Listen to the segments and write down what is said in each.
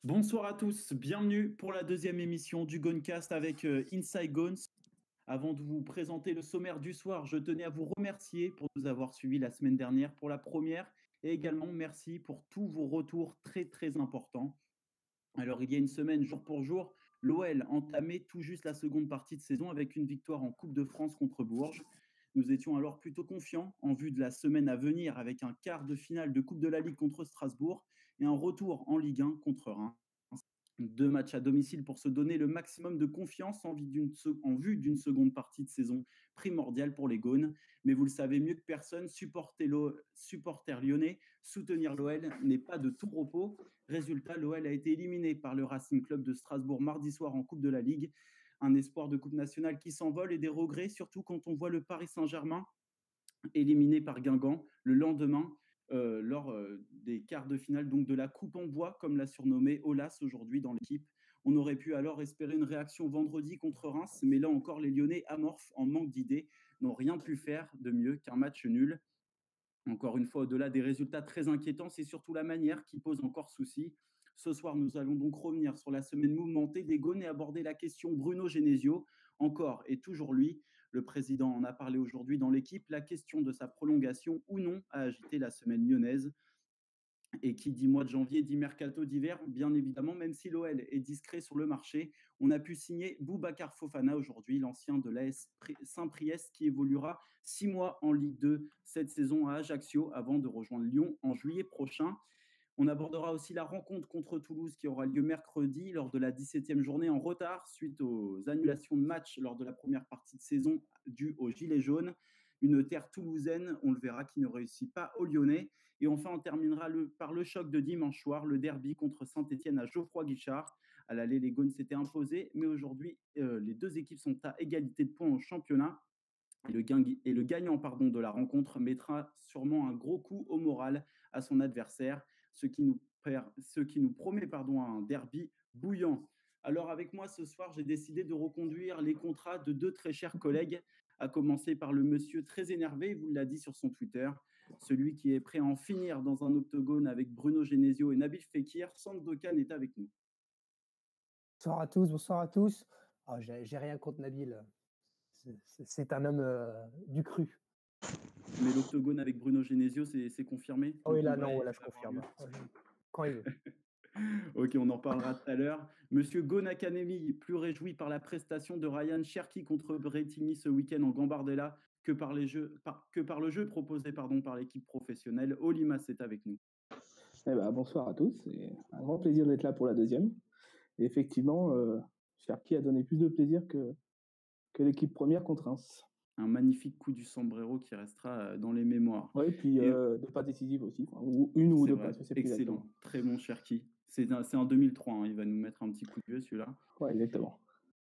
Bonsoir à tous, bienvenue pour la deuxième émission du Gonecast avec Inside Gones. Avant de vous présenter le sommaire du soir, je tenais à vous remercier pour nous avoir suivis la semaine dernière pour la première et également merci pour tous vos retours très très importants. Alors il y a une semaine, jour pour jour, l'OL entamait tout juste la seconde partie de saison avec une victoire en Coupe de France contre Bourges. Nous étions alors plutôt confiants en vue de la semaine à venir avec un quart de finale de Coupe de la Ligue contre Strasbourg et un retour en Ligue 1 contre Reims. Deux matchs à domicile pour se donner le maximum de confiance en vue d'une seconde partie de saison primordiale pour les Gaunes. Mais vous le savez mieux que personne, supporter lyonnais, soutenir l'OL n'est pas de tout repos. Résultat, l'OL a été éliminé par le Racing Club de Strasbourg mardi soir en Coupe de la Ligue. Un espoir de Coupe nationale qui s'envole et des regrets, surtout quand on voit le Paris Saint-Germain éliminé par Guingamp le lendemain lors des quarts de finale donc de la Coupe en bois, comme l'a surnommé Olas aujourd'hui dans l'équipe. On aurait pu alors espérer une réaction vendredi contre Reims, mais là encore, les Lyonnais amorphes en manque d'idées n'ont rien pu faire de mieux qu'un match nul. Encore une fois, au-delà des résultats très inquiétants, c'est surtout la manière qui pose encore souci. Ce soir, nous allons donc revenir sur la semaine mouvementée des Gaunes et aborder la question Bruno Genesio. Encore et toujours lui, le président en a parlé aujourd'hui dans l'équipe. La question de sa prolongation ou non a agité la semaine lyonnaise. Et qui dit mois de janvier dit mercato d'hiver, bien évidemment, même si l'OL est discret sur le marché. On a pu signer Boubacar Fofana aujourd'hui, l'ancien de l'AS Saint-Priest, qui évoluera 6 mois en Ligue 2 cette saison à Ajaccio avant de rejoindre Lyon en juillet prochain. On abordera aussi la rencontre contre Toulouse qui aura lieu mercredi lors de la 17e journée en retard suite aux annulations de matchs lors de la première partie de saison due aux Gilets jaunes. Une terre toulousaine, on le verra, qui ne réussit pas aux Lyonnais. Et enfin, on terminera par le choc de dimanche soir, le derby contre Saint-Etienne à Geoffroy Guichard. À l'aller, les Gaunes s'étaient imposés, mais aujourd'hui, les deux équipes sont à égalité de points au championnat. Et le gagnant de la rencontre mettra sûrement un gros coup au moral à son adversaire, ce qui nous promet un derby bouillant. Alors avec moi ce soir, j'ai décidé de reconduire les contrats de deux très chers collègues, à commencer par le monsieur très énervé, il vous l'a dit sur son Twitter, celui qui est prêt à en finir dans un octogone avec Bruno Genesio et Nabil Fekir. Sandokan est avec nous. Bonsoir à tous, bonsoir à tous. Ah, j'ai rien contre Nabil. C'est un homme du cru. Mais l'octogone avec Bruno Genesio, c'est confirmé. Oh, Le oui, là, combat non, voilà, je va avoir confirme. lieu. Quand il veut. Ok, on en parlera tout à l'heure. Monsieur Gon Academy, plus réjoui par la prestation de Ryan Cherki contre Bretigny ce week-end en Gambardella que par le jeu proposé par l'équipe professionnelle. Olimas est avec nous. Eh ben, bonsoir à tous, c'est un grand plaisir d'être là pour la deuxième. Et effectivement, Cherki a donné plus de plaisir que l'équipe première contre Reims. Un magnifique coup du sombrero qui restera dans les mémoires. Oui, puis Et deux passes décisives aussi, ou une ou c'est deux vrai, passes, je sais plus excellent, exactement. très bon Cherki. C'est en 2003, hein, il va nous mettre un petit coup de vieux celui-là. Ouais, exactement.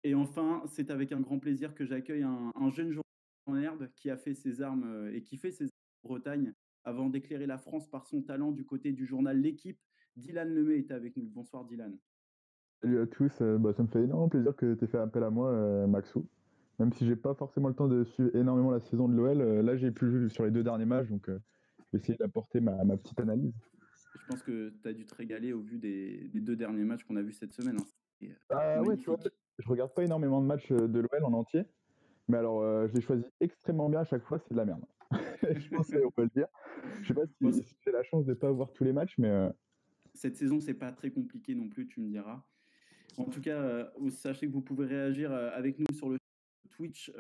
Et enfin, c'est avec un grand plaisir que j'accueille un jeune joueur en herbe qui a fait ses armes et qui fait ses armes en Bretagne avant d'éclairer la France par son talent du côté du journal L'équipe. Dylan Lemay est avec nous. Bonsoir Dylan. Salut à tous, ça me fait énormément plaisir que tu aies fait appel à moi, Maxou. Même si j'ai pas forcément le temps de suivre énormément la saison de l'OL, là j'ai pu sur les deux derniers matchs, donc je vais essayer d'apporter ma petite analyse. Je pense que tu as dû te régaler au vu des deux derniers matchs qu'on a vus cette semaine, hein. C'était Ah ouais, tu vois, magnifique. je regarde pas énormément de matchs de l'OL en entier, mais alors je les choisis extrêmement bien à chaque fois, c'est de la merde. Je pense qu'on peut le dire. Je sais pas Bon, si j'ai la chance de pas voir tous les matchs, mais cette saison, c'est pas très compliqué non plus, tu me diras. En tout cas, sachez que vous pouvez réagir avec nous sur le Twitch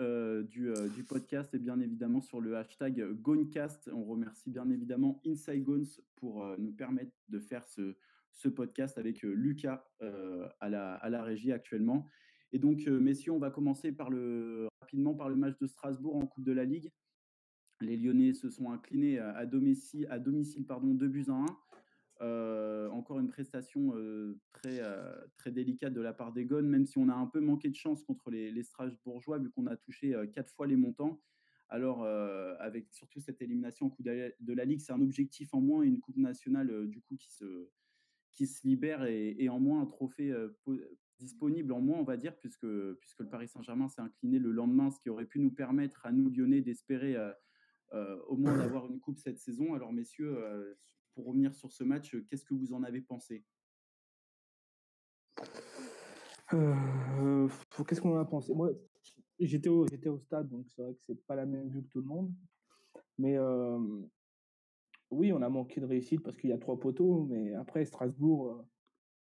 du podcast et bien évidemment sur le hashtag Gonecast. On remercie bien évidemment Inside Gones pour nous permettre de faire ce podcast avec Lucas à la régie actuellement. Et donc, messieurs, on va commencer rapidement par le match de Strasbourg en Coupe de la Ligue. Les Lyonnais se sont inclinés à domicile, 2 buts à 1. Encore une prestation très délicate de la part des Gones, même si on a un peu manqué de chance contre les Strasbourgeois, vu qu'on a touché 4 fois les montants. Alors, avec surtout cette élimination en Coupe de la Ligue, c'est un objectif en moins et une Coupe nationale du coup qui se libère et en moins un trophée disponible en moins, on va dire, puisque le Paris Saint-Germain s'est incliné le lendemain, ce qui aurait pu nous permettre à nous Lyonnais d'espérer au moins d'avoir une coupe cette saison. Alors messieurs, pour revenir sur ce match, qu'est-ce que vous en avez pensé? Qu'est-ce qu'on en a pensé? Moi, j'étais au stade, donc c'est vrai que c'est pas la même vue que tout le monde. Mais oui, on a manqué de réussite parce qu'il y a 3 poteaux, mais après Strasbourg,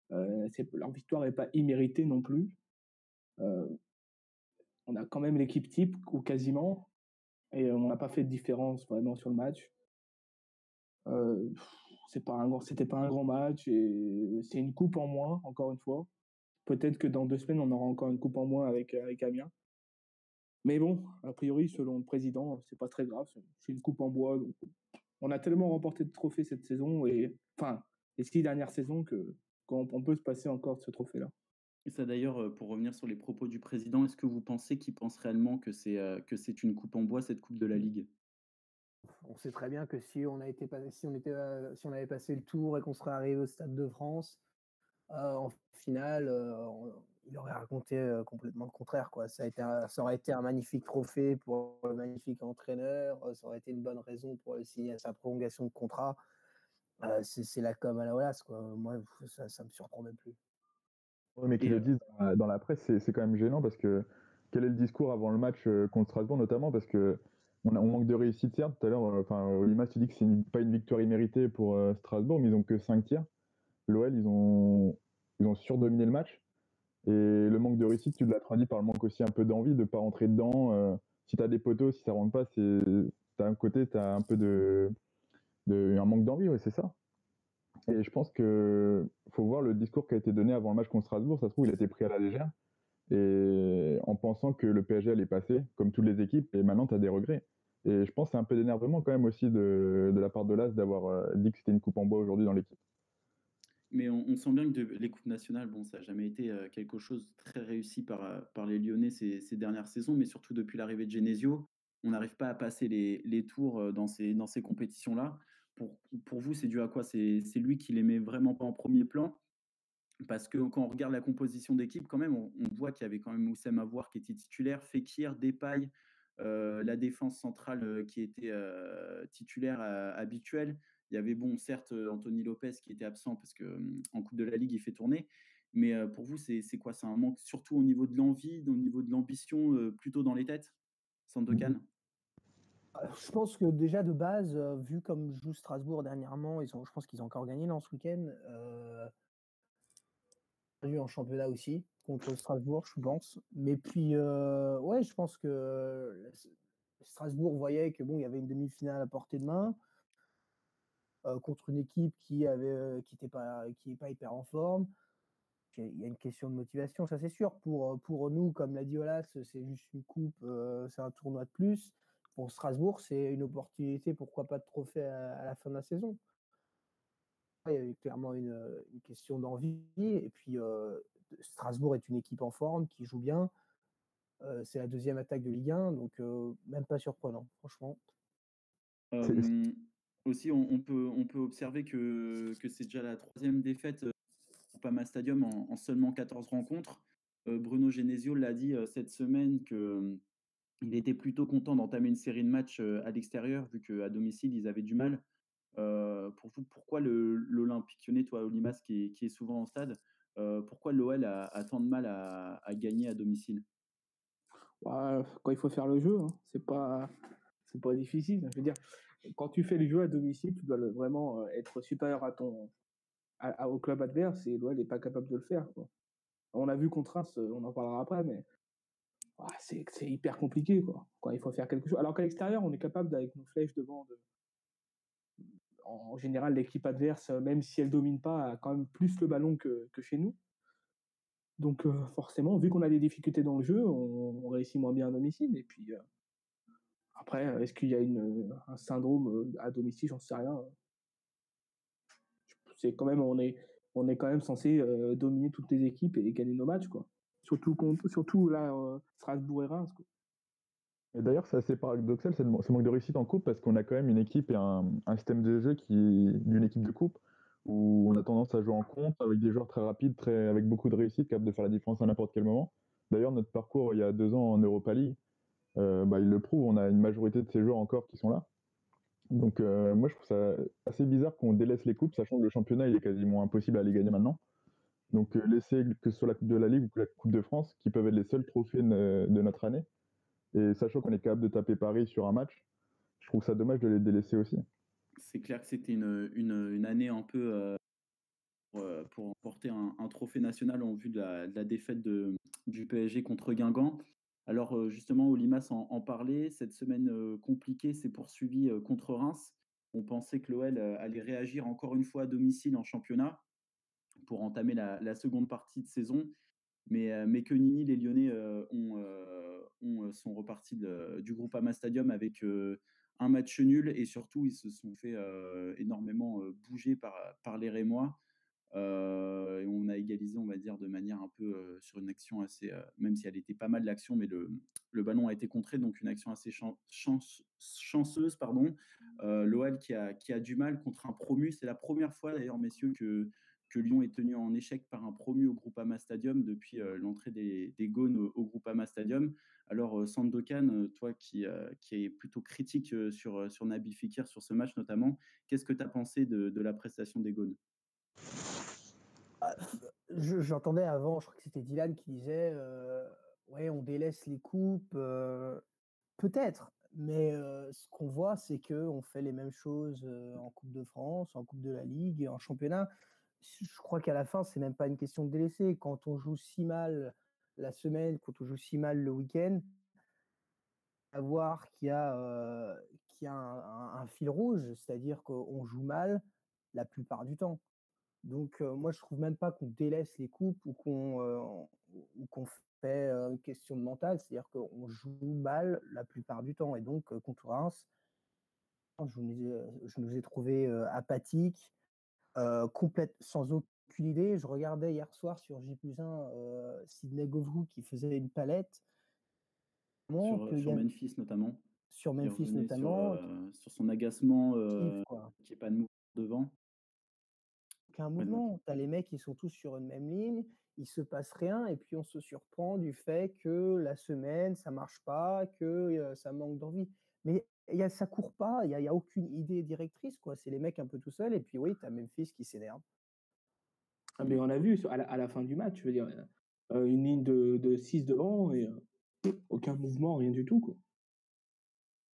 leur victoire n'est pas imméritée non plus. On a quand même l'équipe type, ou quasiment, et on n'a pas fait de différence vraiment sur le match. C'était pas un grand match, et c'est une coupe en moins, encore une fois. Peut-être que dans 2 semaines, on aura encore une coupe en moins avec Amiens. Mais bon, a priori, selon le président, c'est pas très grave. C'est une coupe en bois. Donc on a tellement remporté de trophées cette saison, les 6 dernières saisons, qu'on peut se passer encore de ce trophée-là. Et ça d'ailleurs, pour revenir sur les propos du président, est-ce que vous pensez qu'il pense réellement que c'est une coupe en bois, cette coupe de la Ligue? On sait très bien que si on avait passé le tour et qu'on serait arrivé au Stade de France, en finale, il aurait raconté complètement le contraire, quoi. Ça aurait été un magnifique trophée pour le magnifique entraîneur, ça aurait été une bonne raison pour le signer à sa prolongation de contrat. C'est la com à la Wallace, quoi. Moi, ça me surprend même plus. Ouais, mais qu'ils le disent dans la presse, c'est quand même gênant parce que quel est le discours avant le match contre Strasbourg notamment parce que on manque de réussite certes. Tout à l'heure, Limas, tu dis que c'est pas une victoire imméritée pour Strasbourg, mais ils ont que 5 tirs. L'OL, ils ont surdominé le match. Et le manque de réussite, tu l'as traduit par le manque aussi un peu d'envie de ne pas rentrer dedans. Si tu as des poteaux, si ça rentre pas, t'as un côté, tu as un peu un manque d'envie, ouais, c'est ça. Et je pense que faut voir le discours qui a été donné avant le match contre Strasbourg. Ça se trouve, il a été pris à la légère. Et en pensant que le PSG allait passer, comme toutes les équipes, et maintenant tu as des regrets. Et je pense que c'est un peu d'énervement quand même aussi de la part de l'AS d'avoir dit que c'était une coupe en bois aujourd'hui dans l'équipe. Mais on sent bien que les coupes nationales, bon, ça n'a jamais été quelque chose de très réussi par les Lyonnais ces dernières saisons, mais surtout depuis l'arrivée de Genesio, on n'arrive pas à passer les tours dans ces compétitions-là. Pour vous, c'est dû à quoi? C'est lui qui les met vraiment pas en premier plan? Parce que quand on regarde la composition d'équipe, quand même, on voit qu'il y avait quand même Oussem Aouar qui était titulaire, Fekir, Depay, la défense centrale qui était titulaire habituelle. Il y avait, bon, certes, Anthony Lopez qui était absent parce qu'en Coupe de la Ligue, il fait tourner. Mais pour vous, c'est quoi? C'est un manque surtout au niveau de l'envie, au niveau de l'ambition, plutôt dans les têtes, Sandokan? Je pense que déjà de base, vu comme joue Strasbourg dernièrement, je pense qu'ils ont encore gagné dans ce week-end. Perdu en championnat aussi contre Strasbourg, je pense. Mais puis, ouais, je pense que Strasbourg voyait que bon, il y avait une demi-finale à portée de main contre une équipe qui est pas hyper en forme. Il y a une question de motivation, ça c'est sûr. Pour nous, comme l'a dit Olas, c'est juste une coupe, c'est un tournoi de plus. Pour Strasbourg, c'est une opportunité, pourquoi pas de trophée à la fin de la saison. Il y a eu clairement une question d'envie. Et puis, Strasbourg est une équipe en forme, qui joue bien. C'est la deuxième attaque de Ligue 1, donc même pas surprenant, franchement. Aussi, on peut observer que c'est déjà la troisième défaite au Pama Stadium en seulement 14 rencontres. Bruno Genesio l'a dit cette semaine qu'il était plutôt content d'entamer une série de matchs à l'extérieur, vu qu'à domicile, ils avaient du mal. Pour vous, pourquoi l'Olympique Lyonnais, toi, Olimas, qui est souvent en stade, pourquoi l'OL a tant de mal à gagner à domicile? Ouais, quand il faut faire le jeu, hein, c'est pas difficile. Je veux dire, quand tu fais le jeu à domicile, tu dois vraiment être supérieur au club adverse, et l'OL n'est pas capable de le faire, quoi. On a vu contre Reims, on en parlera après, mais c'est hyper compliqué, quoi, quand il faut faire quelque chose. Alors qu'à l'extérieur, on est capable, avec nos flèches devant, en général, l'équipe adverse, même si elle domine pas, a quand même plus le ballon que chez nous. Donc forcément, vu qu'on a des difficultés dans le jeu, on réussit moins bien à domicile. Et puis après, est-ce qu'il y a un syndrome à domicile? J'en sais rien. C'est quand même, on est quand même censé dominer toutes les équipes et gagner nos matchs, quoi. Surtout là, Strasbourg et Reims, quoi. Et d'ailleurs, c'est assez paradoxal ce manque de réussite en coupe parce qu'on a quand même une équipe et un système de jeu qui est d'une équipe de coupe où on a tendance à jouer en contre avec des joueurs très rapides, avec beaucoup de réussite, capables de faire la différence à n'importe quel moment. D'ailleurs, notre parcours il y a 2 ans en Europa League, il le prouve, on a une majorité de ces joueurs encore qui sont là. Donc moi, je trouve ça assez bizarre qu'on délaisse les coupes, sachant que le championnat il est quasiment impossible à les gagner maintenant. Donc laisser que ce soit la Coupe de la Ligue ou que la Coupe de France, qui peuvent être les seuls trophées de notre année. Et sachant qu'on est capable de taper Paris sur un match, je trouve ça dommage de les délaisser aussi. C'est clair que c'était une année un peu pour remporter un trophée national en vue de la défaite du PSG contre Guingamp. Alors justement, Olimas en parlait, cette semaine compliquée s'est poursuivie contre Reims. On pensait que l'OL allait réagir encore une fois à domicile en championnat pour entamer la seconde partie de saison. Mais que Nini, les Lyonnais sont repartis du Groupama Stadium avec un match nul et surtout ils se sont fait énormément bouger par les Rémois. Et on a égalisé, on va dire, de manière un peu sur une action assez, même si elle était pas mal l'action, mais le ballon a été contré, donc une action assez chanceuse, pardon. L'OL qui a du mal contre un promu. C'est la première fois d'ailleurs, messieurs, que Lyon est tenu en échec par un promu au Groupama Stadium depuis l'entrée des Gaunes au Groupama Stadium. Alors, Sandokan, toi qui est plutôt critique sur Nabil Fekir, sur ce match notamment, qu'est-ce que tu as pensé de la prestation des Gaunes? J'entendais avant, je crois que c'était Dylan qui disait ouais, on délaisse les coupes. Peut-être, mais ce qu'on voit, c'est qu'on fait les mêmes choses en Coupe de France, en Coupe de la Ligue, en championnat. Je crois qu'à la fin, c'est même pas une question de délaisser. Quand on joue si mal la semaine, quand on joue si mal le week-end, à voir qu'il y a un fil rouge, c'est-à-dire qu'on joue mal la plupart du temps. Donc, moi, je trouve même pas qu'on délaisse les coupes ou qu'on fait une question de mental, c'est-à-dire qu'on joue mal la plupart du temps. Et donc, contre Reims, je nous ai trouvé apathiques, sans aucune idée. Je regardais hier soir sur J+1 Sidney Govou qui faisait une palette. Sur Memphis notamment. Sur Memphis notamment. Sur son agacement qui n'est pas de mouvement devant. Aucun mouvement. Tu as les mecs qui sont tous sur une même ligne, il se passe rien et puis on se surprend du fait que la semaine ça marche pas, que ça manque d'envie. Mais ça court pas, il y a aucune idée directrice quoi. C'est les mecs un peu tout seuls et puis oui, tu as Memphis qui s'énerve. Ah, mais on a vu à la fin du match, je veux dire, une ligne de 6 devant et aucun mouvement, rien du tout quoi.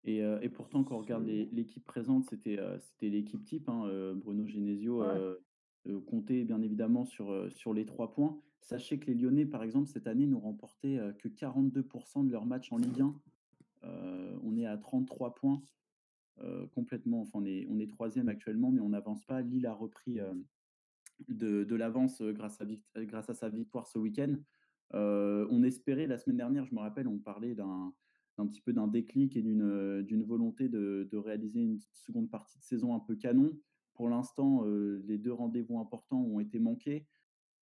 Et pourtant, quand on regarde l'équipe présente, c'était l'équipe type, hein, Bruno Genesio comptait bien évidemment sur les 3 points. Sachez que les Lyonnais, par exemple, cette année, n'ont remporté que 42% de leurs matchs en Ligue 1. On est à 33 points complètement. Enfin, on est 3e actuellement, mais on n'avance pas. Lille a repris de l'avance grâce à sa victoire ce week-end. On espérait la semaine dernière, je me rappelle, on parlait d'un petit peu d'un déclic et d'une volonté de réaliser une seconde partie de saison un peu canon. Pour l'instant, les 2 rendez-vous importants ont été manqués.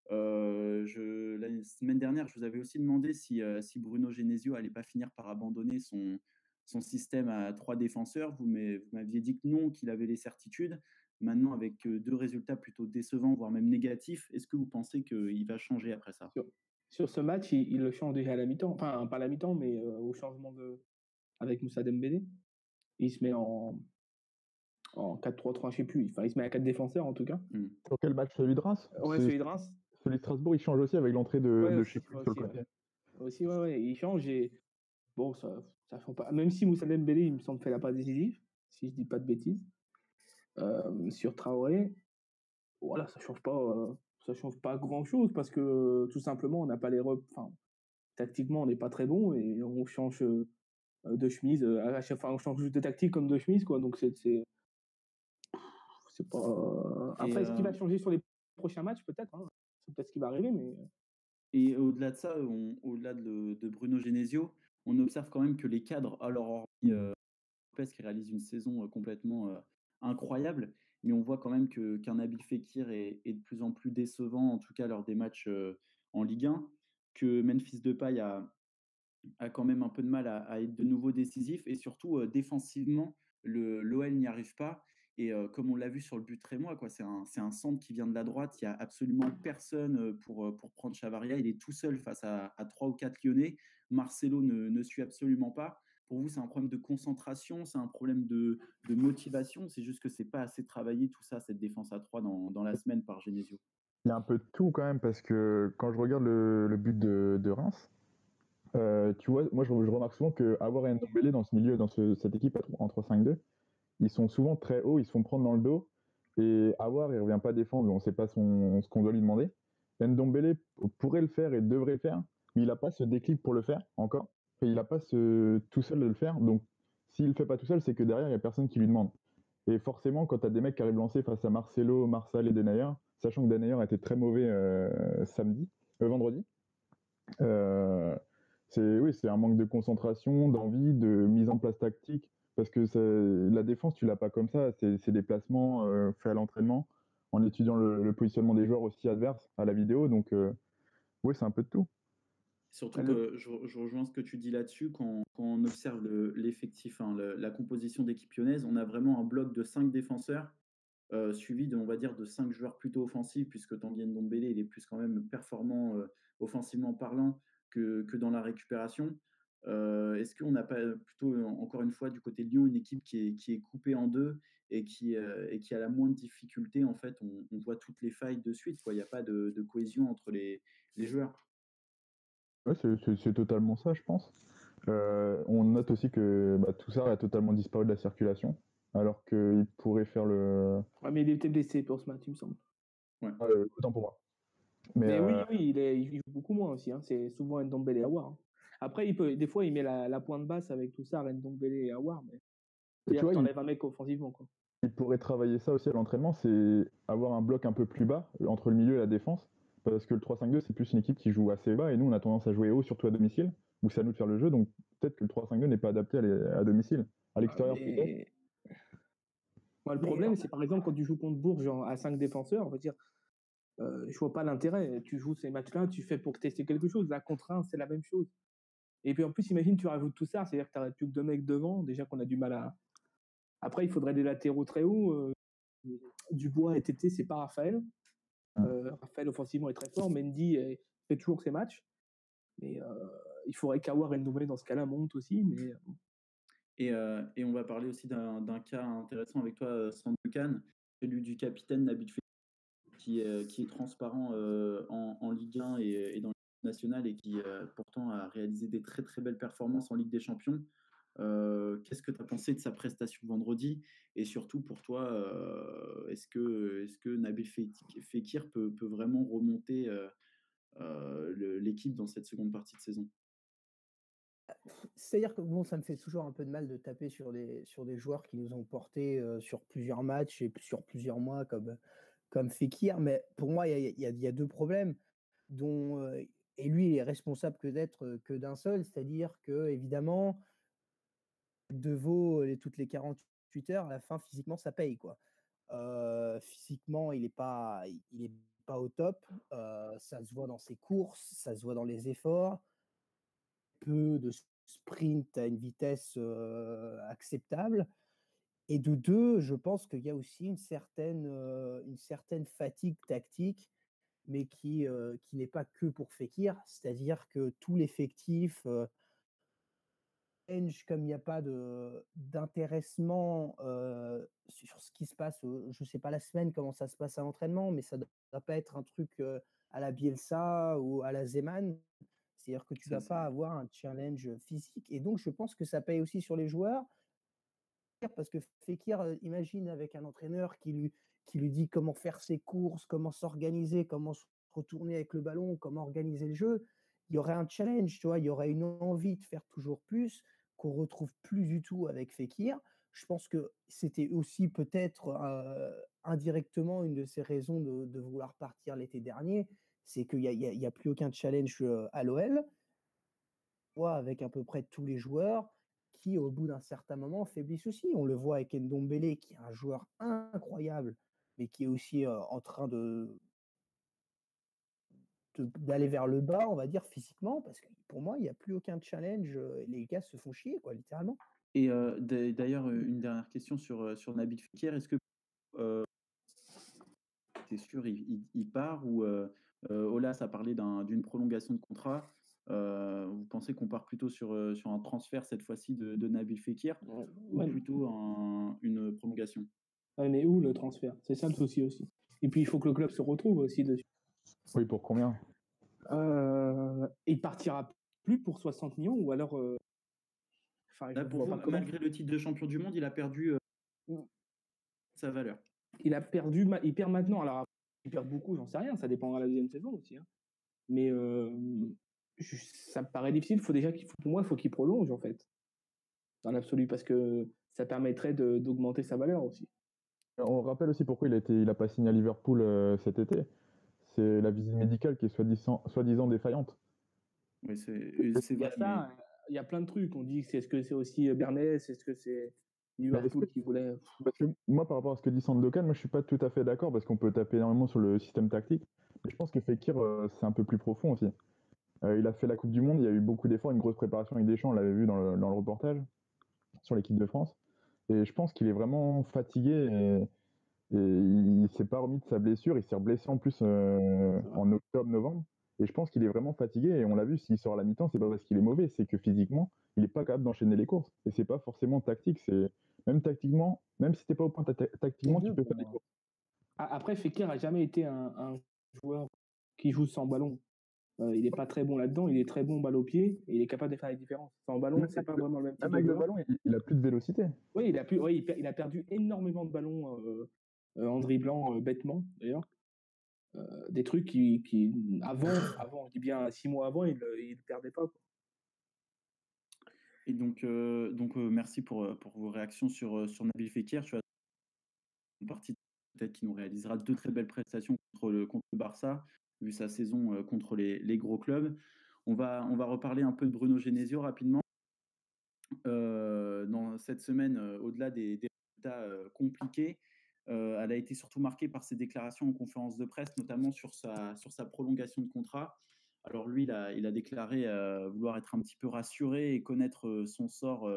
La semaine dernière, je vous avais aussi demandé si Bruno Genesio allait pas finir par abandonner son système à 3 défenseurs. Vous m'aviez dit que non, qu'il avait les certitudes. Maintenant, avec 2 résultats plutôt décevants, voire même négatifs, est-ce que vous pensez qu'il va changer après ça? Sur ce match, il le change déjà à la mi-temps. Enfin, pas à la mi-temps, mais au changement avec Moussa Dembélé. Il se met en 4-3-3, je sais plus. Enfin, il se met à 4 défenseurs en tout cas. Sur quel match? Celui de Reims? Ouais, celui de Reims. Celui de Strasbourg, il change aussi avec l'entrée de Chipou sur le côté. Aussi, il change et bon, ça change pas. Même si Moussa Dembélé, il me semble, fait la passe décisive, si je dis pas de bêtises. Sur Traoré, voilà, ça change pas grand-chose parce que tout simplement, on n'a pas enfin, tactiquement, on n'est pas très bon et on change de chemise à chaque fois, on change de tactique comme de chemise, quoi. Donc c'est pas. Après, est-ce qu'il va changer sur les prochains matchs? Peut-être, hein. C'est peut-être ce qui va arriver, mais. Et au-delà de ça, au-delà de Bruno Genesio, on observe quand même que les cadres, alors hormis Lopez qui réalise une saison complètement incroyable, mais on voit quand même qu'un Nabil Fekir est de plus en plus décevant, en tout cas lors des matchs en Ligue 1, que Memphis Depay a quand même un peu de mal à être de nouveau décisif, et surtout défensivement, l'OL n'y arrive pas. Et comme on l'a vu sur le but rémois, c'est un centre qui vient de la droite, il n'y a absolument personne pour prendre Chavaria, il est tout seul face à 3 ou 4 Lyonnais. Marcelo ne suit absolument pas. Pour vous, c'est un problème de concentration, c'est un problème de motivation, c'est juste que c'est pas assez travaillé tout ça, cette défense à 3 dans la semaine par Genesio? Il y a un peu de tout quand même, parce que quand je regarde le but de Reims, tu vois, moi je remarque souvent que Aouar et Ndombele dans ce milieu, cette équipe en 3-5-2, ils sont souvent très hauts, ils se font prendre dans le dos. Et Aouar, il revient pas défendre, on ne sait pas ce qu'on doit lui demander. Ndombele pourrait le faire et devrait le faire, mais il n'a pas ce déclic pour le faire encore. Et il n'a pas tout seul de le faire. Donc, s'il le fait pas tout seul, c'est que derrière, il n'y a personne qui lui demande. Et forcément, quand tu as des mecs qui arrivent lancés face à Marcelo, Marsal et Denayer, sachant que Denayer a été très mauvais vendredi, c'est un manque de concentration, d'envie, de mise en place tactique. Parce que la défense, tu l'as pas comme ça. C'est des placements faits à l'entraînement, en étudiant le positionnement des joueurs aussi adverses à la vidéo. Donc, oui, c'est un peu de tout. Surtout que je rejoins ce que tu dis là-dessus, quand on observe l'effectif, la composition d'équipe lyonnaise, on a vraiment un bloc de 5 défenseurs, suivi de, on va dire, de 5 joueurs plutôt offensifs, puisque Tanguy Ndombele, il est plus quand même performant offensivement parlant que dans la récupération. Est-ce qu'on n'a pas plutôt, encore une fois, du côté de Lyon, une équipe qui est coupée en deux et qui a la moindre difficulté? En fait, on voit toutes les failles de suite, quoi. Il n'y a pas de cohésion entre les joueurs. Ouais, c'est totalement ça, je pense. On note aussi que Toussard a totalement disparu de la circulation, alors qu'il pourrait faire le. Ouais, mais il était blessé pour ce match, il me semble. Ouais. Autant pour moi. Mais oui, il joue beaucoup moins aussi. Hein. C'est souvent Ndombele et Aouar. Hein. Après, des fois, il met la pointe basse avec Toussard, Ndombele et Aouar. Mais tu vois, t'enlèves un mec offensivement. Quoi. il pourrait travailler ça aussi à l'entraînement, c'est avoir un bloc un peu plus bas entre le milieu et la défense. Parce que le 3-5-2, c'est plus une équipe qui joue assez bas, et nous, on a tendance à jouer haut, surtout à domicile, où c'est à nous de faire le jeu, donc peut-être que le 3-5-2 n'est pas adapté à domicile. À l'extérieur, peut-être. Moi, le problème, c'est par exemple quand tu joues contre Bourges à 5 défenseurs, on va dire, je vois pas l'intérêt. Tu joues ces matchs-là, tu fais pour tester quelque chose. Là, contre 1, c'est la même chose. Et puis en plus, imagine, tu rajoutes tout ça, c'est-à-dire que tu n'aurais plus que 2 mecs devant, déjà qu'on a du mal à. Après, il faudrait des latéraux très hauts. Dubois et Tété, c'est pas Raphaël. Raphaël, offensivement, est très fort. Mendy fait toujours ses matchs. Mais il faudrait qu'Aouar et Ndombele, dans ce cas-là, montent aussi. Mais Et on va parler aussi d'un cas intéressant avec toi, Sandokan, celui du capitaine Nabil Fekir, qui est transparent en Ligue 1 et dans l'équipe nationale et qui pourtant a réalisé des très très belles performances en Ligue des Champions. Qu'est-ce que tu as pensé de sa prestation vendredi? Et surtout pour toi, est-ce que Nabil Fekir peut vraiment remonter l'équipe dans cette seconde partie de saison? C'est-à-dire que bon, ça me fait toujours un peu de mal de taper sur des joueurs qui nous ont portés sur plusieurs matchs et sur plusieurs mois comme Fekir, mais pour moi, il y a deux problèmes dont et lui, il est responsable que d'un seul, c'est-à-dire que évidemment, de veau toutes les 48 heures, à la fin, physiquement, ça paye, quoi. Physiquement, il est pas au top. Ça se voit dans ses courses, ça se voit dans les efforts. Peu de sprint à une vitesse acceptable. Et de deux, je pense qu'il y a aussi une certaine fatigue tactique, mais qui n'est pas que pour Fekir. C'est-à-dire que tout l'effectif, comme il n'y a pas d'intéressement sur ce qui se passe, je ne sais pas la semaine comment ça se passe à l'entraînement, mais ça ne doit pas être un truc à la Bielsa ou à la Zeman. C'est-à-dire que tu ne dois pas avoir un challenge physique. Et donc, je pense que ça paye aussi sur les joueurs. Parce que Fekir, imagine avec un entraîneur qui lui dit comment faire ses courses, comment s'organiser, comment se retourner avec le ballon, comment organiser le jeu. Il y aurait un challenge, tu vois, il y aurait une envie de faire toujours plus qu'on retrouve plus du tout avec Fekir. Je pense que c'était aussi peut-être indirectement une de ces raisons de vouloir partir l'été dernier, c'est qu'il n'y a plus aucun challenge à l'OL, avec à peu près tous les joueurs qui, au bout d'un certain moment, faiblissent aussi. On le voit avec Ndombele, qui est un joueur incroyable, mais qui est aussi en train d'aller vers le bas, on va dire, physiquement, parce que pour moi, il n'y a plus aucun challenge. Les gars se font chier, quoi, littéralement. Et d'ailleurs, une dernière question sur Nabil Fekir. Est-ce que c'est sûr, il part ou Olas a parlé d'une prolongation de contrat? Vous pensez qu'on part plutôt sur un transfert cette fois-ci de Nabil Fekir ou plutôt une prolongation? mais où le transfert? C'est ça le souci aussi. Et puis, il faut que le club se retrouve aussi dessus. Oui, pour combien? Il partira plus pour 60 millions ou alors. Enfin, Là, je pour vois vous, pas comment. malgré le titre de champion du monde, il a perdu sa valeur. Il a perdu, il perd maintenant. Alors, il perd beaucoup, j'en sais rien. Ça dépendra de la deuxième saison aussi. Hein. Mais ça me paraît difficile. Pour moi, il faut qu'il prolonge en fait, dans l'absolu, parce que ça permettrait d'augmenter sa valeur aussi. On rappelle aussi pourquoi il a pas signé à Liverpool cet été. C'est la visite médicale qui est soi-disant défaillante. Oui, c'est Il y vrai. a ça, il y a plein de trucs. On dit que est-ce que c'est aussi Bernès, est-ce que c'est Liverpool qui voulait. Parce que moi, par rapport à ce que dit Sandokan, moi je suis pas tout à fait d'accord parce qu'on peut taper énormément sur le système tactique. Mais je pense que Fekir, c'est un peu plus profond aussi. Il a fait la Coupe du Monde, il y a eu beaucoup d'efforts, une grosse préparation avec Deschamps, on l'avait vu dans le reportage sur l'équipe de France. Et je pense qu'il est vraiment fatigué et il s'est pas remis de sa blessure. Il s'est blessé en plus en octobre-novembre. Et je pense qu'il est vraiment fatigué. Et on l'a vu, s'il sort à la mi-temps, c'est pas parce qu'il est mauvais, c'est que physiquement, il est pas capable d'enchaîner les courses. Et c'est pas forcément tactique. C'est même tactiquement, même si t'es pas au point tactiquement, tu peux faire des courses. Après, Fekir a jamais été un joueur qui joue sans ballon. Il n'est pas très bon là-dedans. Il est très bon balle au pied et il est capable de faire la différence. Sans ballon, c'est pas vraiment le même type de avec le joueur. ballon, il a plus de vélocité. Oui, il a perdu énormément de ballons en dribblant bêtement, d'ailleurs. Des trucs qui avant, je dis bien 6 mois avant, il ne perdait pas. Quoi. Et donc merci pour vos réactions sur Nabil Fekir. Tu as une partie peut-être qui nous réalisera 2 très belles prestations contre le Barça, vu sa saison contre les gros clubs. On va reparler un peu de Bruno Genesio rapidement. Dans cette semaine, au-delà des résultats compliqués, elle a été surtout marquée par ses déclarations en conférence de presse, notamment sur sa prolongation de contrat. Alors lui, il a déclaré vouloir être un petit peu rassuré et connaître son sort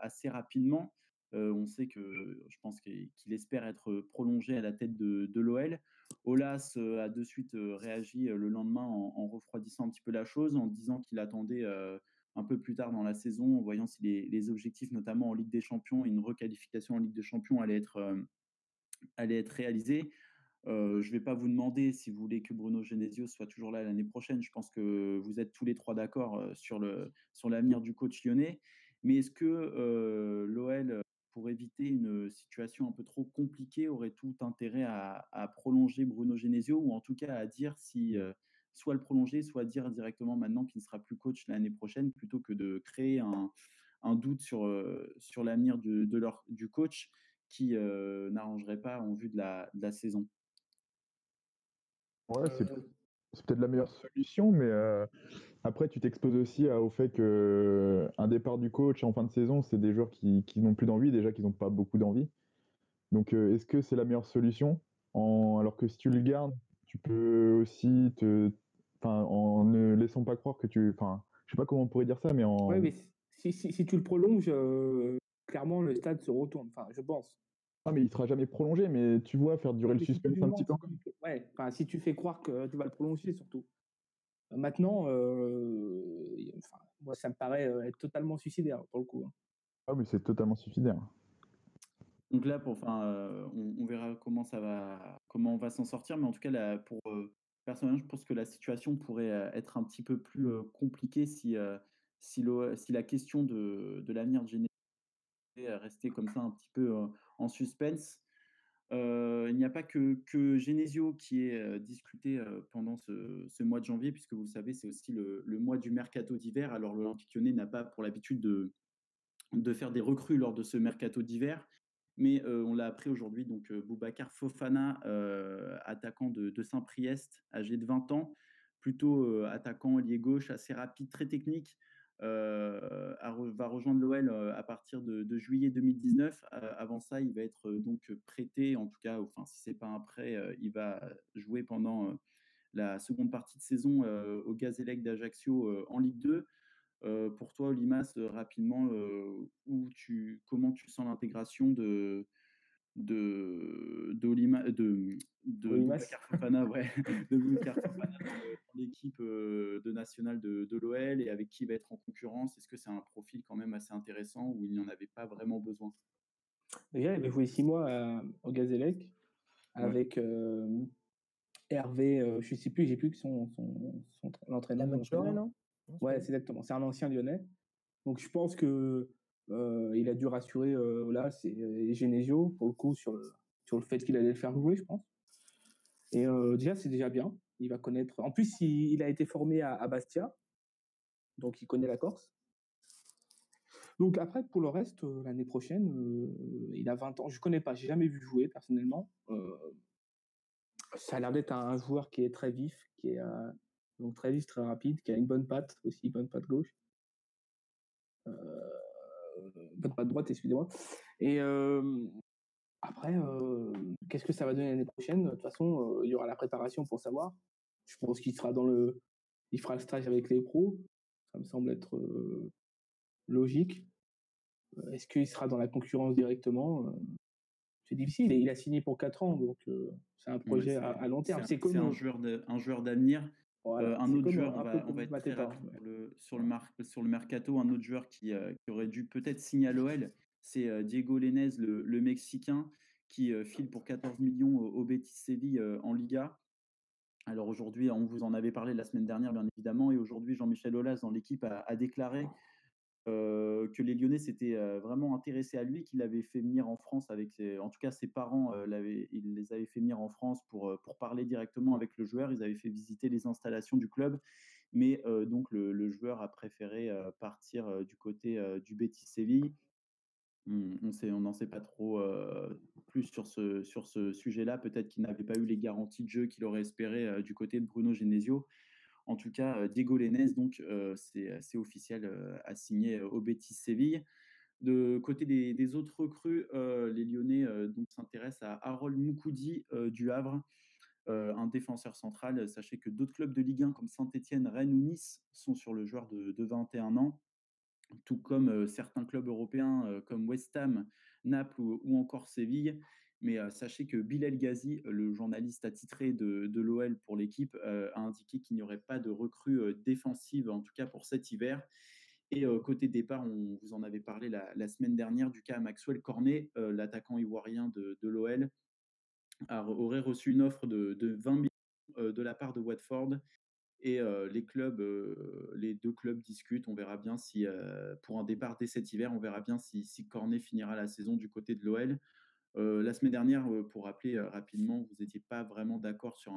assez rapidement. On sait que je pense qu'il espère être prolongé à la tête de l'OL. Aulas a de suite réagi le lendemain en refroidissant un petit peu la chose, en disant qu'il attendait un peu plus tard dans la saison, en voyant si les objectifs, notamment en Ligue des Champions, une requalification en Ligue des Champions allait être réalisée. Je ne vais pas vous demander si vous voulez que Bruno Genesio soit toujours là l'année prochaine. Je pense que vous êtes tous les trois d'accord sur l'avenir du coach lyonnais. Mais est-ce que l'OL, pour éviter une situation un peu trop compliquée, aurait tout intérêt à prolonger Bruno Genesio, ou en tout cas à dire si soit le prolonger, soit dire directement maintenant qu'il ne sera plus coach l'année prochaine, plutôt que de créer un doute sur l'avenir du coach qui n'arrangerait pas en vue de la saison. Ouais, c'est peut-être la meilleure solution, mais après, tu t'exposes aussi au fait qu'un départ du coach en fin de saison, c'est des joueurs qui n'ont plus d'envie, déjà qu'ils n'ont pas beaucoup d'envie. Donc, est-ce que c'est la meilleure solution alors que si tu le gardes, tu peux aussi en ne laissant pas croire que je sais pas comment on pourrait dire ça, mais Ouais, mais si tu le prolonges, clairement, le stade se retourne, je pense. Ah, mais il sera jamais prolongé, mais tu vois, faire durer le suspense un petit peu. Ouais, si tu fais croire que tu vas le prolonger, surtout. Maintenant, moi, ça me paraît être totalement suicidaire, pour le coup. Hein. Ah, mais c'est totalement suicidaire. Donc là, on verra comment on va s'en sortir, mais en tout cas, là, personnellement, je pense que la situation pourrait être un petit peu plus compliquée si la question de l'avenir de Genesio restait comme ça un petit peu en suspense. Il n'y a pas que Genesio qui est discuté pendant ce mois de janvier, puisque vous le savez, c'est aussi le mois du mercato d'hiver. Alors l'Olympique Lyonnais n'a pas pour l'habitude de faire des recrues lors de ce mercato d'hiver, mais on l'a appris aujourd'hui. Donc Boubacar Fofana, attaquant de Saint-Priest, âgé de 20 ans, plutôt attaquant ailier gauche, assez rapide, très technique, va rejoindre l'OL à partir de juillet 2019. Avant ça, il va être donc prêté, en tout cas, enfin si c'est pas un prêt, il va jouer pendant la seconde partie de saison au Gazélec d'Ajaccio en Ligue 2. Pour toi, Limas, rapidement, comment tu sens l'intégration de Boubacar Fofana, ouais, de Boubacar Fofana dans l'équipe de nationale de l'OL, et avec qui il va être en concurrence? Est-ce que c'est un profil quand même assez intéressant où il n'y en avait pas vraiment besoin? Déjà, il avait joué 6 mois au Gazélec. avec Hervé, je sais plus, j'ai plus que l'entraîneur. Lamadjouré, non? Ouais, c'est exactement. C'est un ancien Lyonnais. Donc je pense que il a dû rassurer là, c'est Genesio pour le coup sur le fait qu'il allait le faire jouer, je pense. Et déjà, c'est déjà bien. Il va connaître. En plus, il a été formé à Bastia, donc il connaît la Corse. Donc après, pour le reste, l'année prochaine, il a 20 ans. Je connais pas, j'ai jamais vu jouer personnellement. Ça a l'air d'être un joueur qui est très vif, qui est donc très vif, très rapide, qui a une bonne patte aussi, bonne patte gauche. Bonne patte droite, excusez-moi. Et après, qu'est-ce que ça va donner l'année prochaine? De toute façon, il y aura la préparation pour savoir. Je pense qu'il sera il fera le stage avec les pros. Ça me semble être logique. Est-ce qu'il sera dans la concurrence directement? C'est difficile. Il a signé pour 4 ans, donc c'est un projet à long terme. C'est un joueur d'avenir. Voilà, un autre joueur, on va être très rapide sur le mercato. Un autre joueur qui aurait dû peut-être signer à l'OL, c'est Diego Lainez, le Mexicain, qui file pour 14 millions au Betis Séville en Liga. Alors aujourd'hui, on vous en avait parlé la semaine dernière, bien évidemment, et aujourd'hui, Jean-Michel Aulas dans l'équipe a déclaré que les Lyonnais s'étaient vraiment intéressés à lui, qu'il l'avait fait venir en France avec, en tout cas ses parents, il les avait fait venir en France pour parler directement avec le joueur. Ils avaient fait visiter les installations du club, mais donc le joueur a préféré partir du côté du Betis Séville. On n'en sait pas trop plus sur ce sujet-là. Peut-être qu'il n'avait pas eu les garanties de jeu qu'il aurait espéré du côté de Bruno Genesio. En tout cas, Diego Lainez, donc, c'est officiel, a signé au Betis Séville. De côté des autres recrues, les Lyonnais donc s'intéressent à Harold Moukoudi du Havre, un défenseur central. Sachez que d'autres clubs de Ligue 1 comme Saint-Etienne, Rennes ou Nice sont sur le joueur de 21 ans, tout comme certains clubs européens comme West Ham, Naples ou encore Séville. Mais sachez que Bilal Ghazi, le journaliste attitré de l'OL pour l'équipe, a indiqué qu'il n'y aurait pas de recrue défensive, en tout cas pour cet hiver. Et côté départ, on vous en avait parlé la semaine dernière du cas Maxwell Cornet, l'attaquant ivoirien de l'OL, aurait reçu une offre de 20 millions de la part de Watford. Et les deux clubs discutent. On verra bien si, pour un départ dès cet hiver, on verra bien si Cornet finira la saison du côté de l'OL. La semaine dernière, pour rappeler rapidement, vous n'étiez pas vraiment d'accord sur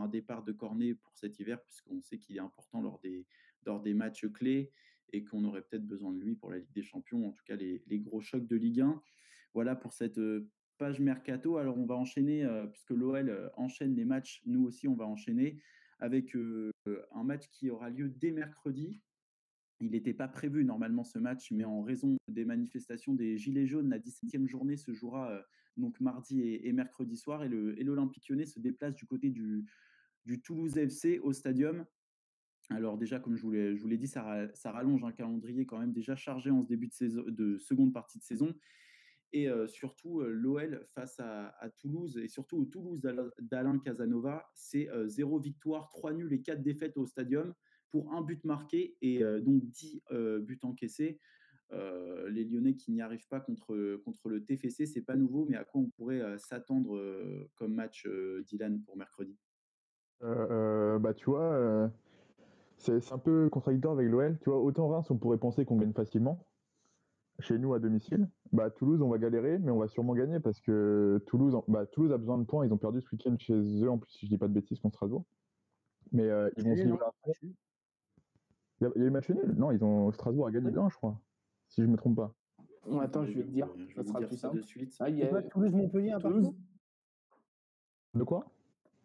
un départ de Cornet pour cet hiver, puisqu'on sait qu'il est important lors des matchs clés et qu'on aurait peut-être besoin de lui pour la Ligue des Champions, en tout cas les gros chocs de Ligue 1. Voilà pour cette page mercato. Alors on va enchaîner, puisque l'OL enchaîne les matchs, nous aussi on va enchaîner avec un match qui aura lieu dès mercredi. Il n'était pas prévu normalement ce match, mais en raison des manifestations des Gilets jaunes, la 17e journée se jouera donc mardi et mercredi soir. Et l'Olympique Lyonnais se déplace du côté du Toulouse FC au Stadium. Alors déjà, comme je vous l'ai dit, ça rallonge un calendrier quand même déjà chargé en ce début de seconde partie de saison. Et surtout, l'OL face à Toulouse, et surtout au Toulouse d'Alain Casanova, c'est 0 victoire, 3 nuls et 4 défaites au Stadium pour un but marqué et donc 10 buts encaissés. Les Lyonnais qui n'y arrivent pas contre le TFC, c'est pas nouveau, mais à quoi on pourrait s'attendre comme match, Dylan, pour mercredi? Bah, tu vois, c'est un peu contradictoire avec l'OL. Tu vois, autant Reims, on pourrait penser qu'on gagne facilement chez nous à domicile. Bah, Toulouse, on va galérer, mais on va sûrement gagner parce que Toulouse a besoin de points. Ils ont perdu ce week-end chez eux, en plus, si je dis pas de bêtises, contre Strasbourg. Mais ils vont se livrer à fond. Il y a eu match nul? Non, Strasbourg a gagné 1, je crois, si je me trompe pas. Attends, je vais te dire. Je vais vous dire ça de suite. C'est pas Toulouse-Montpellier un partout? De quoi?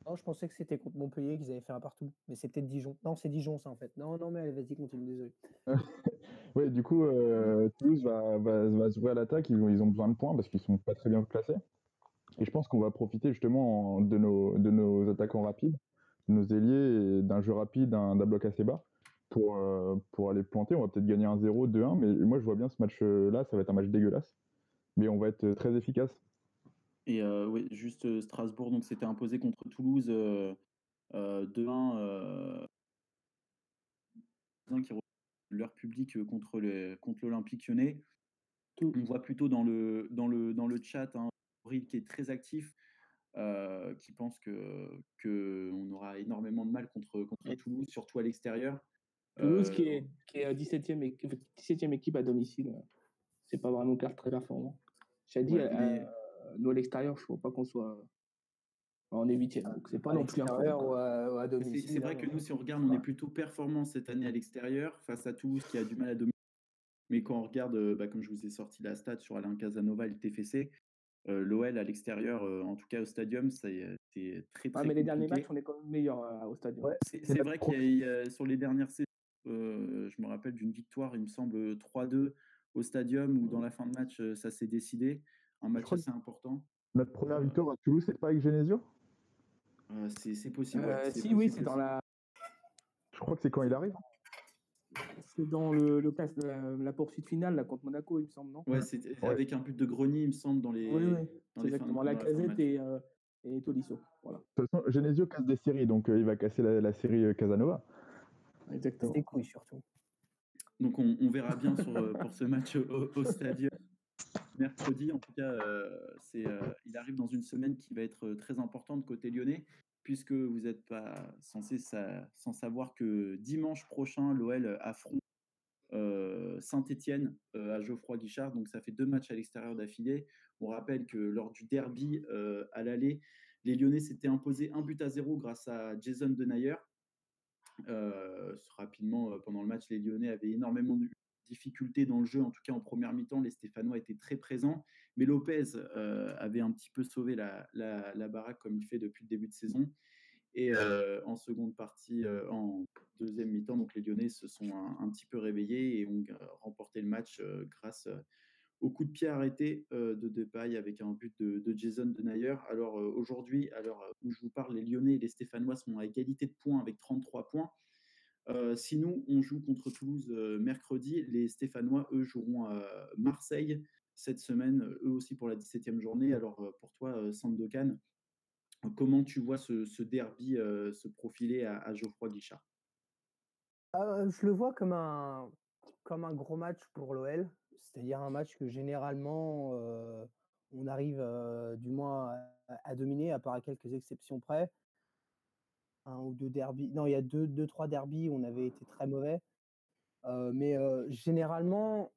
Non, je pensais que c'était contre Montpellier qu'ils avaient fait un partout, mais c'est peut-être Dijon. Non, c'est Dijon, ça, en fait. Non, mais allez, vas-y, continue, désolé. Ouais, du coup, Toulouse va s'ouvrir à l'attaque. Ils ont besoin de points parce qu'ils sont pas très bien classés. Et je pense qu'on va profiter justement de nos attaquants rapides, de nos ailiers, et d'un jeu rapide, d'un bloc assez bas pour aller planter. On va peut-être gagner 1-0, 2-1, mais moi je vois bien ce match-là, ça va être un match dégueulasse. Mais on va être très efficace. Et oui, juste Strasbourg, donc s'était imposé contre Toulouse 2-1, qui leur public contre l'Olympique Lyonnais. On voit plutôt dans le chat, Auril qui est très actif, qui pense qu'on aura énormément de mal contre Toulouse, surtout à l'extérieur. Toulouse qui est 17e équipe à domicile, c'est pas vraiment très performant. J'ai dit, nous à l'extérieur, je ne vois pas qu'on soit en est 8e, donc c'est pas non plus l'extérieur ou à domicile. C'est vrai que nous, si on regarde, on est plutôt performant cette année à l'extérieur face à Toulouse qui a du mal à dominer. Mais quand on regarde, comme je vous ai sorti la stat sur Alain Casanova et le TFC, l'OL à l'extérieur, en tout cas au stadium, c'est très très mais compliqué. les derniers matchs, on est quand même meilleur au stadium. Ouais, c'est vrai qu'il y a sur les dernières saisons, je me rappelle d'une victoire, il me semble 3-2 au stadium où dans la fin de match, ça s'est décidé. Un match assez important. Notre première victoire à Toulouse, c'est pas avec Genesio? C'est possible. Oui, c'est dans la. Je crois que c'est quand il arrive. C'est dans le classe de la poursuite finale là, contre Monaco, il me semble, non? Ouais, c'était avec un but de Grenier, il me semble, dans les. Oui, dans les exactement. La Casette et Tolisso. Voilà. De toute façon, Genesio casse des séries, donc il va casser la série Casanova. Exactement. Des couilles surtout. Donc on verra bien pour ce match au stadium. Mercredi, en tout cas, il arrive dans une semaine qui va être très importante côté lyonnais, puisque vous n'êtes pas sans savoir que dimanche prochain, l'OL affronte Saint-Étienne à Geoffroy Guichard. Donc ça fait 2 matchs à l'extérieur d'affilée. On rappelle que lors du derby à l'aller, les Lyonnais s'étaient imposés 1-0 grâce à Jason Denayer. Rapidement, pendant le match, les Lyonnais avaient énormément de difficultés dans le jeu, en tout cas en première mi-temps. Les Stéphanois étaient très présents, mais Lopez avait un petit peu sauvé la baraque comme il fait depuis le début de saison. Et en seconde partie, en deuxième mi-temps, donc les Lyonnais se sont un petit peu réveillés et ont remporté le match grâce au coup de pied arrêté de Depay avec un but de Jason Denayer. Alors aujourd'hui, à l'heure où je vous parle, les Lyonnais et les Stéphanois sont à égalité de points avec 33 points. Si nous, on joue contre Toulouse mercredi, les Stéphanois, eux, joueront à Marseille cette semaine, eux aussi pour la 17e journée. Alors pour toi, Sandokan, comment tu vois ce derby se profiler à Geoffroy Guichard? Je le vois comme un gros match pour l'OL, c'est-à-dire un match que généralement on arrive du moins à dominer, à part à quelques exceptions près. 1 ou 2 derbys, non, il y a 2-3 derbys où on avait été très mauvais. Mais généralement,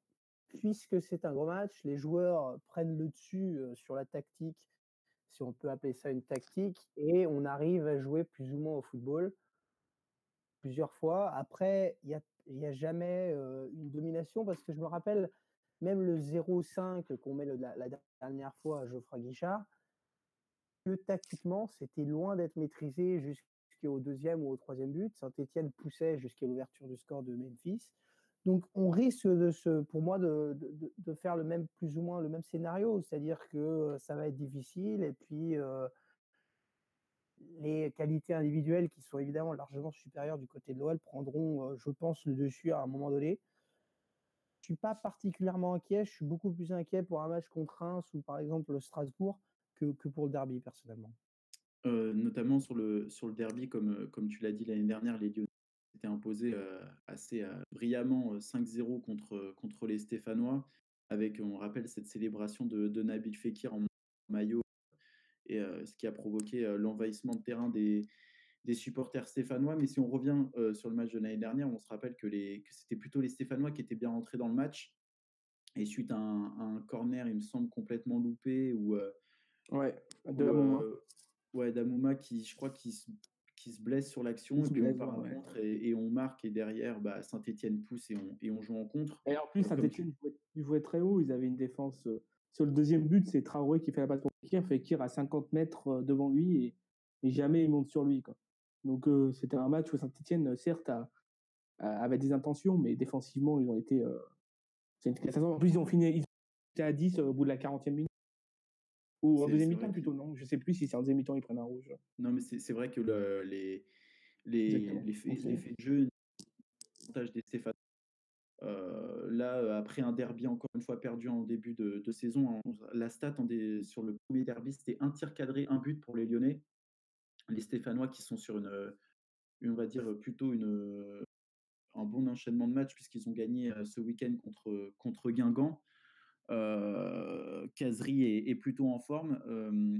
puisque c'est un gros match, les joueurs prennent le dessus sur la tactique, si on peut appeler ça une tactique, et on arrive à jouer plus ou moins au football plusieurs fois. Après, il y a jamais une domination, parce que je me rappelle même le 0-5 qu'on met la dernière fois à Geoffroy Guichard, que tactiquement, c'était loin d'être maîtrisé jusqu'au 2e ou au 3e but. Saint-Étienne poussait jusqu'à l'ouverture du score de Memphis. Donc, on risque pour moi de faire plus ou moins le même scénario, c'est-à-dire que ça va être difficile, et puis les qualités individuelles qui sont évidemment largement supérieures du côté de l'OL prendront, je pense, le dessus à un moment donné. Je ne suis pas particulièrement inquiet, je suis beaucoup plus inquiet pour un match contre Reims ou par exemple Strasbourg que pour le derby, personnellement. Notamment sur le derby, comme tu l'as dit l'année dernière, les Lyonnais s'étaient imposés assez brillamment 5-0 contre les Stéphanois, avec, on rappelle, cette célébration de Nabil Fekir en maillot, et ce qui a provoqué l'envahissement de terrain des supporters stéphanois. Mais si on revient sur le match de l'année dernière, on se rappelle que c'était plutôt les Stéphanois qui étaient bien rentrés dans le match. Et suite à un corner, il me semble, complètement loupé, Damouma qui, je crois, qui se blesse sur l'action, et puis on part en contre et on marque, et derrière, Saint-Étienne pousse et on joue en contre. Et en plus, Saint-Étienne jouait très haut, ils avaient une défense. Sur le deuxième but, c'est Traoré qui fait la passe pour Fekir à 50 mètres devant lui, et jamais il monte sur lui, quoi. Donc c'était un match où Saint-Étienne, certes, avait des intentions, mais défensivement, ils ont été. En plus, ils étaient à 10 au bout de la 40e minute. Ou en deuxième mi-temps plutôt, non? Je ne sais plus si c'est en deuxième mi-temps ils prennent un rouge. Non, mais c'est vrai que les faits de jeu, l'avantage des Stéphanois. Là, après un derby encore une fois perdu en début de saison, la stat sur le premier derby, c'était 1 tir cadré, 1 but pour les Lyonnais. Les Stéphanois qui sont sur on va dire plutôt un bon enchaînement de matchs, puisqu'ils ont gagné ce week-end contre Guingamp. Khazri est plutôt en forme.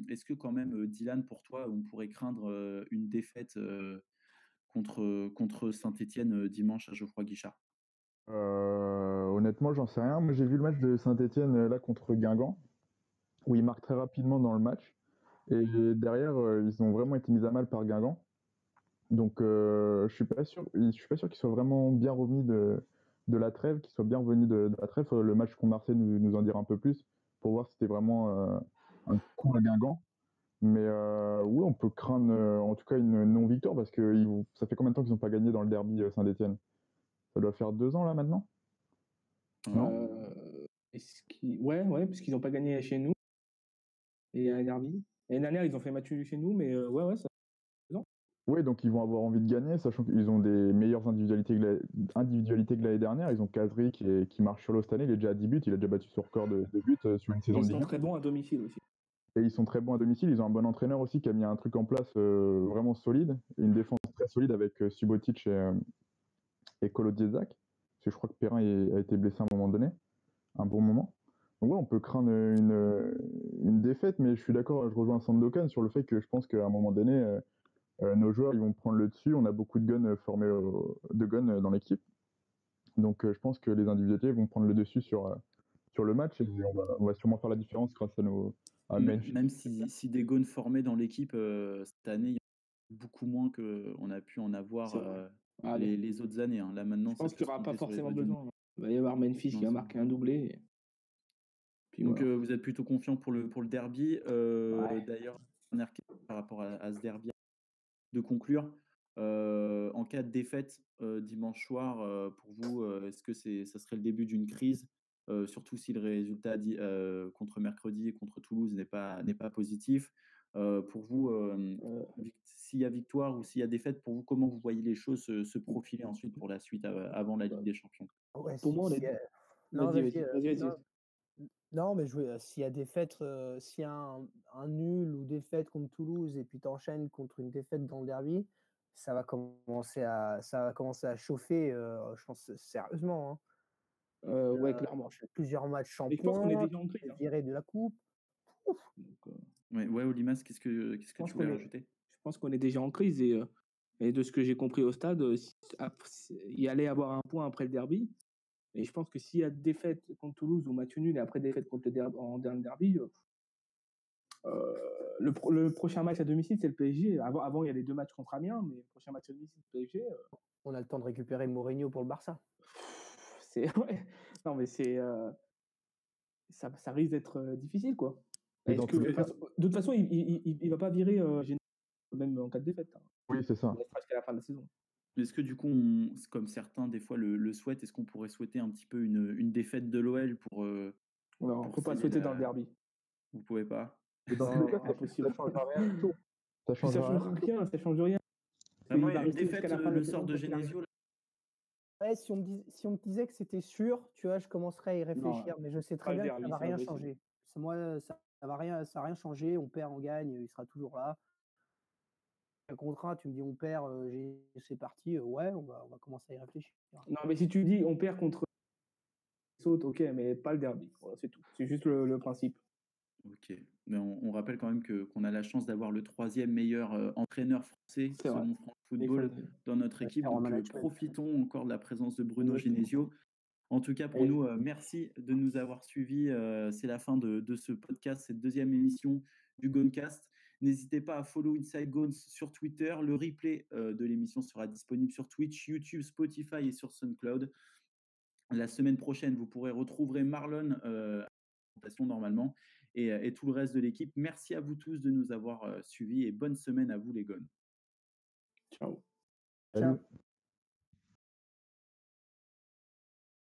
Est-ce que quand même, Dylan, pour toi, on pourrait craindre une défaite contre Saint-Etienne dimanche à Geoffroy Guichard? Honnêtement, j'en sais rien. Moi, j'ai vu le match de Saint-Etienne là contre Guingamp, où ils marquent très rapidement dans le match. Et derrière, ils ont vraiment été mis à mal par Guingamp. Donc, je suis pas sûr qu'ils soient vraiment bien remis de la trêve, qu'ils soient bien revenus de la trêve. Le match contre Marseille nous en dira un peu plus pour voir si c'était vraiment un coup à Guingamp. Mais oui, on peut craindre en tout cas une non-victoire parce que ça fait combien de temps qu'ils n'ont pas gagné dans le derby Saint-Etienne? Ça doit faire 2 ans là maintenant? Non? Ouais, parce qu'ils n'ont pas gagné chez nous. Et à derby. L'année dernière, ils ont fait match nul chez nous, mais ouais, ça. Oui, donc ils vont avoir envie de gagner, sachant qu'ils ont des meilleures individualités que l'année dernière. Ils ont Khazri qui marche sur l'eau cette année, il est déjà à 10 buts, il a déjà battu son record de buts sur une saison de Ils Ligue sont 1. très bons à domicile aussi. Et ils sont très bons à domicile, ils ont un bon entraîneur aussi qui a mis un truc en place vraiment solide, une défense très solide avec Subotic et Kolo Djezak. Parce que je crois que Perrin a été blessé à un moment donné, un bon moment. Donc ouais, on peut craindre une défaite, mais je suis d'accord, je rejoins Sandokan sur le fait que je pense qu'à un moment donné, nos joueurs ils vont prendre le dessus. On a beaucoup de guns formés dans l'équipe. Donc je pense que les individualités vont prendre le dessus sur le match et on va sûrement faire la différence grâce à Memphis. Même si des gones formés dans l'équipe cette année, il y a beaucoup moins qu'on a pu en avoir les autres années. Là maintenant, je pense qu'il n'y aura pas forcément besoin. Il va y avoir Memphis qui va marquer un doublé. Puis donc vous êtes plutôt confiant pour le derby. Ouais. D'ailleurs, dernière question par rapport à ce derby, de conclure. En cas de défaite dimanche soir, pour vous, est-ce que ça serait le début d'une crise, surtout si le résultat contre mercredi et contre Toulouse n'est pas positif? Pour vous, s'il y a victoire ou s'il y a défaite, pour vous, comment vous voyez les choses se profiler ensuite pour la suite avant la Ligue des Champions? Ouais, pour moi, vas-y. Non, mais s'il y a défaite, s'il y a un nul ou défaite contre Toulouse et puis t'enchaînes contre une défaite dans le derby, ça va commencer à chauffer, je pense sérieusement. Ouais, clairement. Plusieurs matchs sans je pense qu'on est points, déjà en crise. viré de la coupe. Ouais, Olimas, qu'est-ce que tu voulais rajouter? Je pense qu'on est déjà en crise et de ce que j'ai compris au stade, il allait avoir un point après le derby. Et je pense que s'il y a défaite contre Toulouse ou match nul et après défaite contre en dernier derby, le prochain match à domicile, c'est le PSG. Avant, il y a les 2 matchs contre Amiens, mais le prochain match à domicile, c'est le PSG. On a le temps de récupérer Mourinho pour le Barça. Non, mais ça risque d'être difficile, quoi. De toute façon, il va pas virer même en cas de défaite. Oui, c'est ça. Il restera jusqu'à la fin de la saison. Est-ce que du coup, comme certains des fois le souhaitent, est-ce qu'on pourrait souhaiter un petit peu une défaite de l'OL pour on ne peut pas souhaiter dans le derby. Vous pouvez pas? Dans le cas, impossible. Ça change rien du tout. Ça change rien. Une défaite le sort de Genesio. Ouais, si on me disait que c'était sûr, tu vois, je commencerais à y réfléchir, mais je sais très bien que ça va rien changer. Moi, ça va rien changer. On perd, on gagne, il sera toujours là. Un contrat, tu me dis on perd, c'est parti. Ouais, on va commencer à y réfléchir. Non, mais si tu dis on perd contre saute, ok, mais pas le derby. Voilà, c'est tout. C'est juste le principe. Ok, mais on rappelle quand même qu'on a la chance d'avoir le 3e meilleur entraîneur français selon France Football dans notre équipe. Donc profitons encore de la présence de Bruno Genesio. En tout cas, pour nous, merci de nous avoir suivis. C'est la fin de ce podcast, cette 2e émission du Gonecast. N'hésitez pas à follow Inside Gones sur Twitter. Le replay de l'émission sera disponible sur Twitch, YouTube, Spotify et sur SoundCloud. La semaine prochaine, vous pourrez retrouver Marlon normalement et tout le reste de l'équipe. Merci à vous tous de nous avoir suivis et bonne semaine à vous les Gones. Ciao. Ciao.